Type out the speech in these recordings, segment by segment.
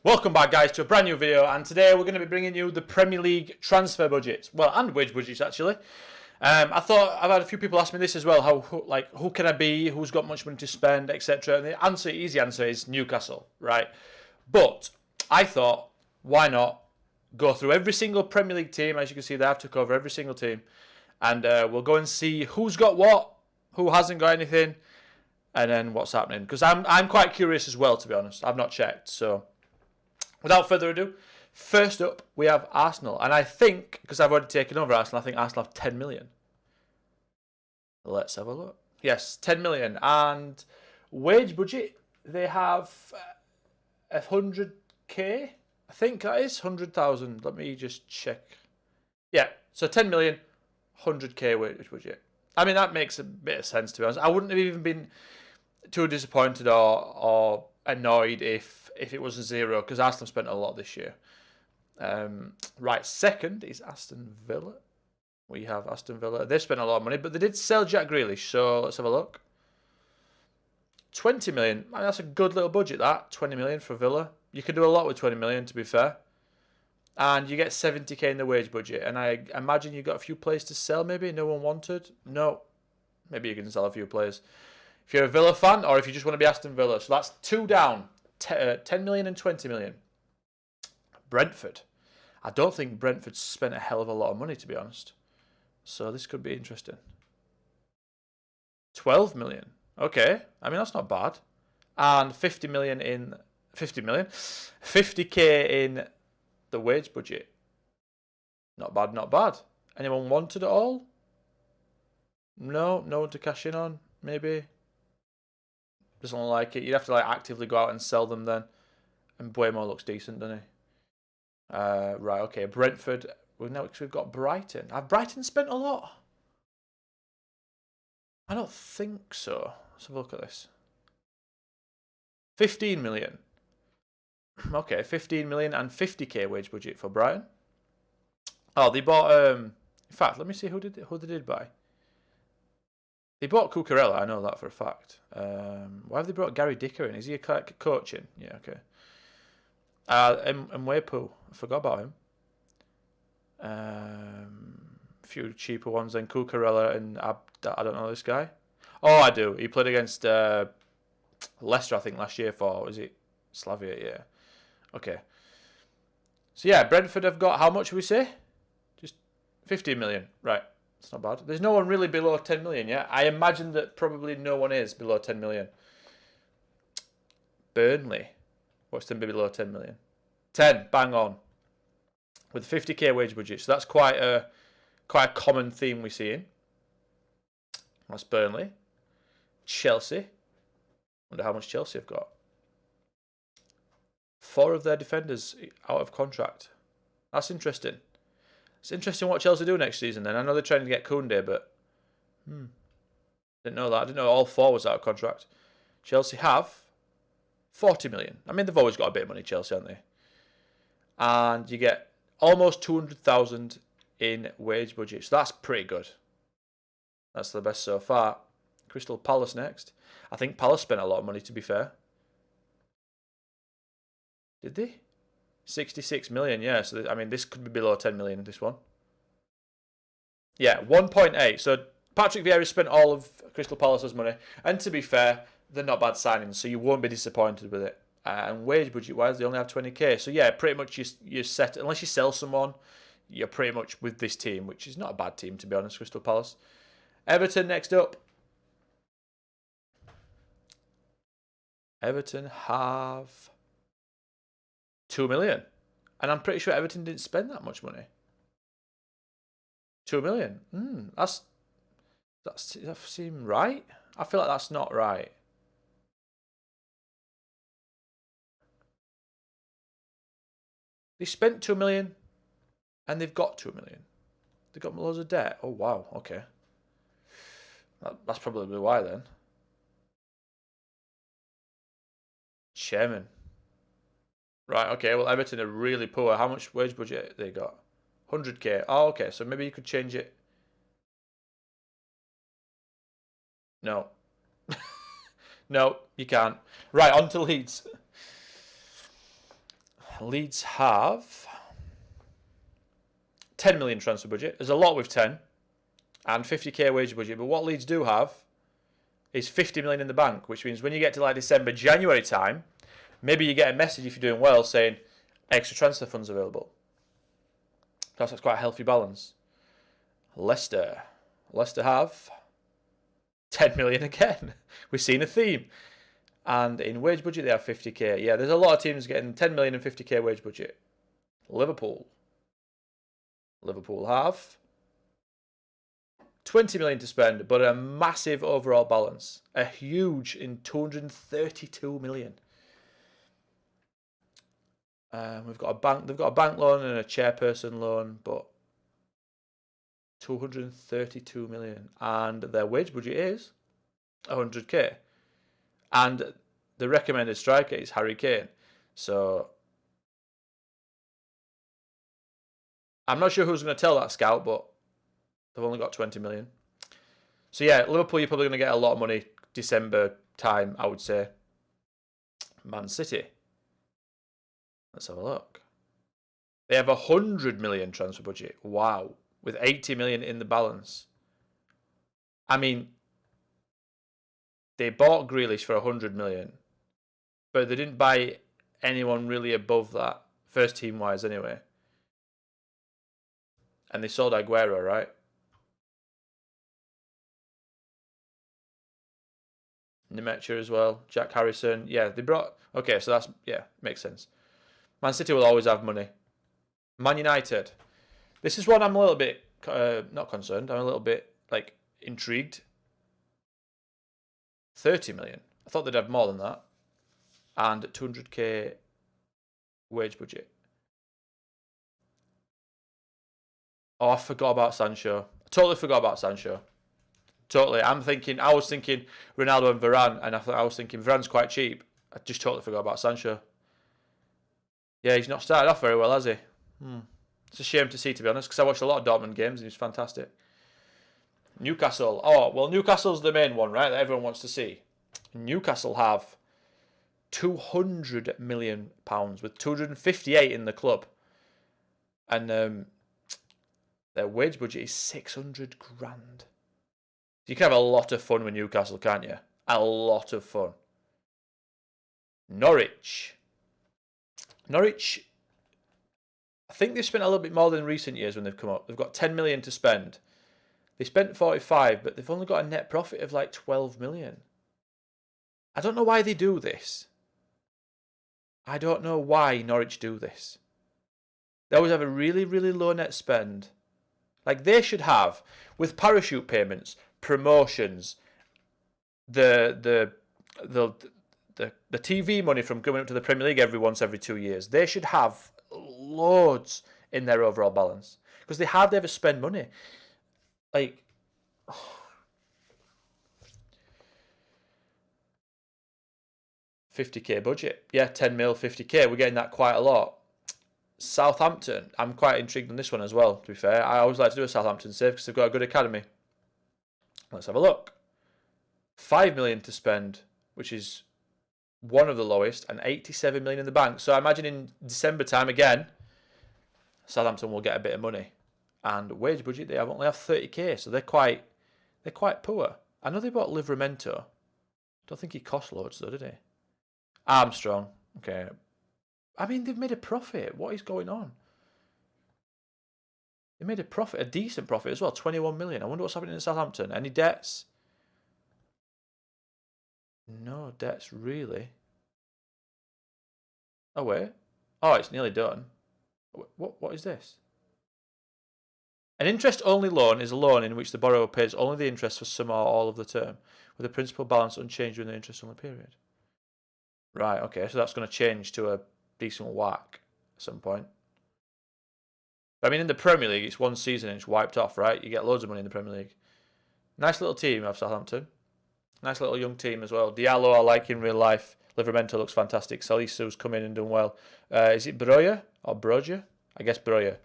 Welcome back, guys, to a brand new video, and today we're going to be bringing you the Premier League transfer budgets, well, and wage budgets actually. I thought I've had a few people ask me this as well: who can I be? Who's got much money to spend, etc. And the easy answer is Newcastle, right? But I thought, why not go through every single Premier League team? As you can see, there, I've took over every single team, and we'll go and see who's got what, who hasn't got anything, and then what's happening. Because I'm quite curious as well, to be honest. I've not checked, so. Without further ado, first up we have Arsenal. And I think, because I've already taken over Arsenal, I think Arsenal have 10 million. Let's have a look. Yes, 10 million. And wage budget, they have 100k. I think that is 100,000. Let me just check. Yeah, so 10 million, 100k wage budget. I mean, that makes a bit of sense, to be honest. I wouldn't have even been too disappointed or annoyed if it was a zero, because Arsenal spent a lot this year. Right, second is Aston Villa. We have Aston Villa. They've spent a lot of money, but they did sell Jack Grealish, so let's have a look. 20 million. I mean, that's a good little budget, that. 20 million for Villa. You can do a lot with 20 million, to be fair. And you get 70k in the wage budget. And I imagine you got a few players to sell, maybe? No one wanted? No. Maybe you can sell a few players. If you're a Villa fan, or if you just want to be Aston Villa. So that's two down. 10 million and 20 million. Brentford. I don't think Brentford spent a hell of a lot of money, to be honest. So this could be interesting. 12 million. Okay. I mean, that's not bad. And 50 million in... 50 million? 50k in the wage budget. Not bad, not bad. Anyone wanted it all? No? No one to cash in on? Maybe? Doesn't look like it. You'd have to actively go out and sell them then. And Buemo looks decent, doesn't he? Right, okay. Brentford. We've got Brighton. Have Brighton spent a lot? I don't think so. Let's have a look at this. 15 million. Okay, 15 million and 50k wage budget for Brighton. Oh, they bought... in fact, let me see who they did buy. They bought Cucurella, I know that for a fact. Why have they brought Gary Dicker in? Is he coaching? Yeah, okay. And Mwepu, I forgot about him. A few cheaper ones then. Cucurella and I don't know this guy. Oh, I do. He played against Leicester, I think, last year for, was it Slavia? Yeah. Okay. So yeah, Brentford have got, how much would we say? Just 15 million. Right. It's not bad. There's no one really below 10 million yet. I imagine that probably no one is below 10 million. Burnley. What's them below 10 million? 10, bang on. With 50k wage budget. So that's quite a common theme we see in. That's Burnley. Chelsea. Wonder how much Chelsea have got. 4 of their defenders out of contract. That's interesting. It's interesting what Chelsea do next season then. I know they're trying to get Koundé, but... Didn't know that. I didn't know all 4 was out of contract. Chelsea have 40 million. I mean, they've always got a bit of money, Chelsea, haven't they? And you get almost 200,000 in wage budget. So that's pretty good. That's the best so far. Crystal Palace next. I think Palace spent a lot of money, to be fair. Did they? 66 million, yeah. So, I mean, this could be below 10 million, this one. Yeah, 1.8. So, Patrick Vieira spent all of Crystal Palace's money. And to be fair, they're not bad signings, so you won't be disappointed with it. And wage budget-wise, they only have 20k. So, yeah, pretty much you're set. Unless you sell someone, you're pretty much with this team, which is not a bad team, to be honest, Crystal Palace. Everton next up. Everton have 2 million. And I'm pretty sure Everton didn't spend that much money. 2 million. That seems right. I feel like that's not right. They spent 2 million and they've got 2 million. They've got loads of debt. Oh, wow. Okay. That's probably why then. Chairman. Right, okay, well, Everton are really poor. How much wage budget they got? 100k. Oh, okay, so maybe you could change it. No. No, you can't. Right, on to Leeds. Leeds have 10 million transfer budget. There's a lot with 10 and 50k wage budget, but what Leeds do have is 50 million in the bank, which means when you get to like December, January time, maybe you get a message if you're doing well saying extra transfer funds available. That's quite a healthy balance. Leicester have 10 million again. We've seen a theme. And in wage budget, they have 50k. Yeah, there's a lot of teams getting 10 million and 50k wage budget. Liverpool have 20 million to spend, but a massive overall balance. A huge in 232 million. They've got a bank loan and a chairperson loan, but 232 million. And their wage budget is 100k. And the recommended striker is Harry Kane. So I'm not sure who's going to tell that scout, but they've only got 20 million. So yeah, Liverpool, you're probably going to get a lot of money December time, I would say. Man City. Let's have a look. They have 100 million transfer budget. Wow. With 80 million in the balance. I mean, they bought Grealish for 100 million, but they didn't buy anyone really above that, first team wise anyway. And they sold Aguero, right? Nemecha as well, Jack Harrison. Yeah, they brought... Okay, so that's... Yeah, makes sense. Man City will always have money. Man United. This is one I'm a little bit... not concerned. I'm a little bit, like, intrigued. 30 million. I thought they'd have more than that. And 200k wage budget. Oh, I forgot about Sancho. I totally forgot about Sancho. Totally. I was thinking Ronaldo and Varane, and I was thinking Varane's quite cheap. I just totally forgot about Sancho. Yeah, he's not started off very well, has he? It's a shame to see, to be honest, because I watched a lot of Dortmund games and he's fantastic. Newcastle. Oh, well, Newcastle's the main one, right, that everyone wants to see. Newcastle have £200 million with 258 in the club. And their wage budget is 600 grand. You can have a lot of fun with Newcastle, can't you? A lot of fun. Norwich, I think they've spent a little bit more than recent years when they've come up. They've got 10 million to spend. They spent 45, but they've only got a net profit of like 12 million. I don't know why they do this. I don't know why Norwich do this. They always have a really, really low net spend. Like they should have, with parachute payments, promotions, the TV money from going up to the Premier League every 2 years. They should have loads in their overall balance because they hardly ever spend money. Like, 50k budget. Yeah, 10 mil, 50k. We're getting that quite a lot. Southampton. I'm quite intrigued on this one as well, to be fair. I always like to do a Southampton save because they've got a good academy. Let's have a look. 5 million to spend, which is one of the lowest, and 87 million in the bank. So I imagine in December time again, Southampton will get a bit of money. And wage budget, they only have 30k, so they're quite poor. I know they bought Livramento. Don't think he cost loads though, did he? Armstrong. Okay. I mean, they've made a profit. What is going on? They made a profit, a decent profit as well, 21 million. I wonder what's happening in Southampton. Any debts? No debts, really. Oh, wait. Oh, it's nearly done. What is this? An interest-only loan is a loan in which the borrower pays only the interest for some or all of the term, with the principal balance unchanged during the interest-only period. Right, okay, so that's going to change to a decent whack at some point. But I mean, in the Premier League, it's one season and it's wiped off, right? You get loads of money in the Premier League. Nice little team of Southampton. Nice little young team as well. Diallo I like in real life. Livramento looks fantastic. Salissu's come in and done well. Is it Broja or Broja? I guess Broja.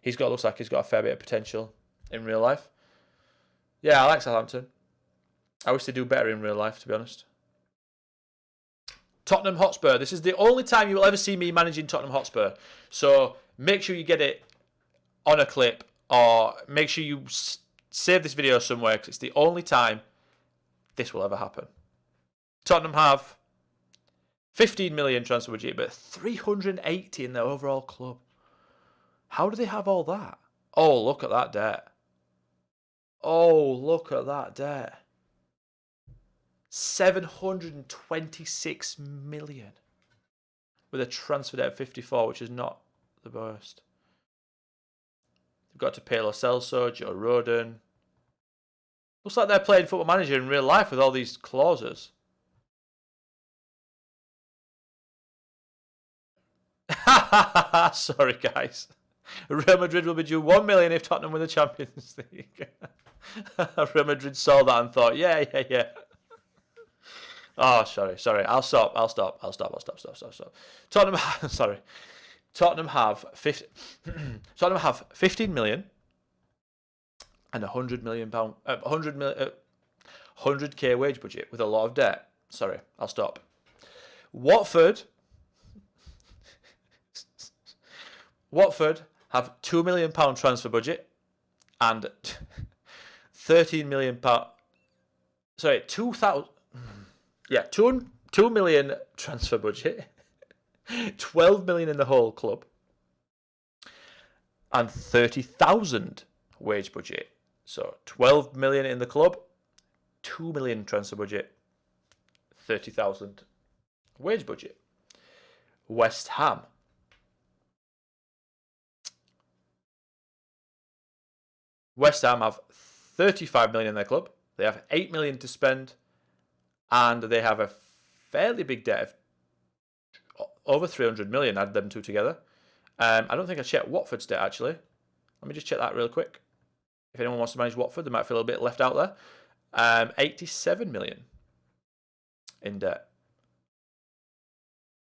Looks like he's got a fair bit of potential in real life. Yeah, I like Southampton. I wish they do better in real life, to be honest. Tottenham Hotspur. This is the only time you will ever see me managing Tottenham Hotspur. So make sure you get it on a clip, or make sure you save this video somewhere, because it's the only time this will ever happen. Tottenham have 15 million transfer budget, but 380 in their overall club. How do they have all that? Oh, look at that debt. Oh, look at that debt. 726 million. With a transfer debt of 54, which is not the worst. They've got to pay Lo Celso, Joe Rodon. Looks like they're playing Football Manager in real life with all these clauses. Sorry, guys. Real Madrid will be due 1 million if Tottenham win the Champions League. Real Madrid saw that and thought, yeah. Oh, sorry. I'll stop. Tottenham, sorry. Tottenham have 15 million and 100 million pound, 100k wage budget with a lot of debt. Sorry, I'll stop. Watford have £2 million transfer budget and 13 million pound. Sorry, 2,000. Yeah, 2 million transfer budget, 12 million in the whole club, and 30,000 wage budget. So 12 million in the club, 2 million transfer budget, 30,000 wage budget. West Ham. West Ham have 35 million in their club. They have 8 million to spend, and they have a fairly big debt of over 300 million. Add them two together. I don't think I checked Watford's debt actually. Let me just check that real quick. If anyone wants to manage Watford, they might feel a bit left out there. 87 million in debt.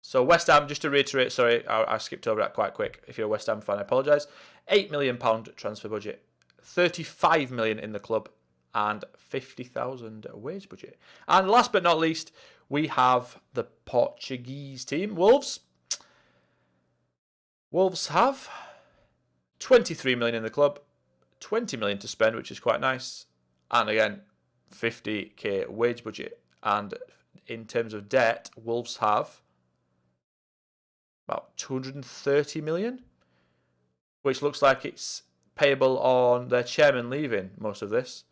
So West Ham, just to reiterate, sorry, I skipped over that quite quick. If you're a West Ham fan, I apologise. £8 million transfer budget, 35 million in the club, and 50,000 wage budget. And last but not least, we have the Portuguese team, Wolves. Wolves have 23 million in the club, 20 million to spend, which is quite nice, and again 50k wage budget. And in terms of debt, Wolves have about 230 million, which looks like it's payable on their chairman leaving most of this.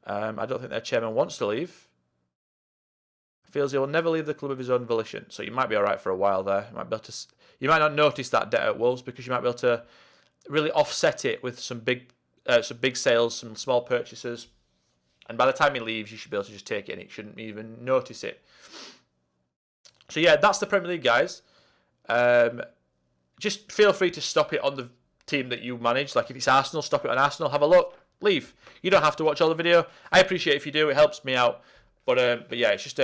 I don't think their chairman wants to leave. Feels he will never leave the club of his own volition. So you might be all right for a while there. You might not notice that debt at Wolves, because you might be able to really offset it with some big sales, some small purchases, and by the time he leaves, you should be able to just take it, and it shouldn't even notice it. So yeah, that's the Premier League, guys. Just feel free to stop it on the team that you manage. Like if it's Arsenal, stop it on Arsenal. Have a look, leave. You don't have to watch all the video. I appreciate if you do. It helps me out. But yeah, it's just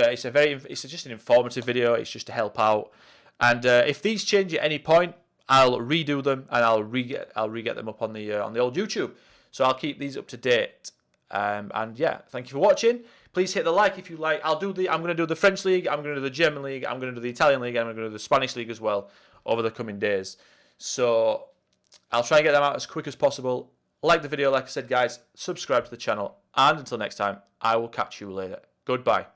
an informative video. It's just to help out. And if these change at any point, I'll redo them and I'll re-get them up on the old YouTube. So I'll keep these up to date. And yeah, thank you for watching. Please hit the like if you like. I'm going to do the French League. I'm going to do the German League. I'm going to do the Italian League. And I'm going to do the Spanish League as well over the coming days. So I'll try and get them out as quick as possible. Like the video, like I said, guys. Subscribe to the channel. And until next time, I will catch you later. Goodbye.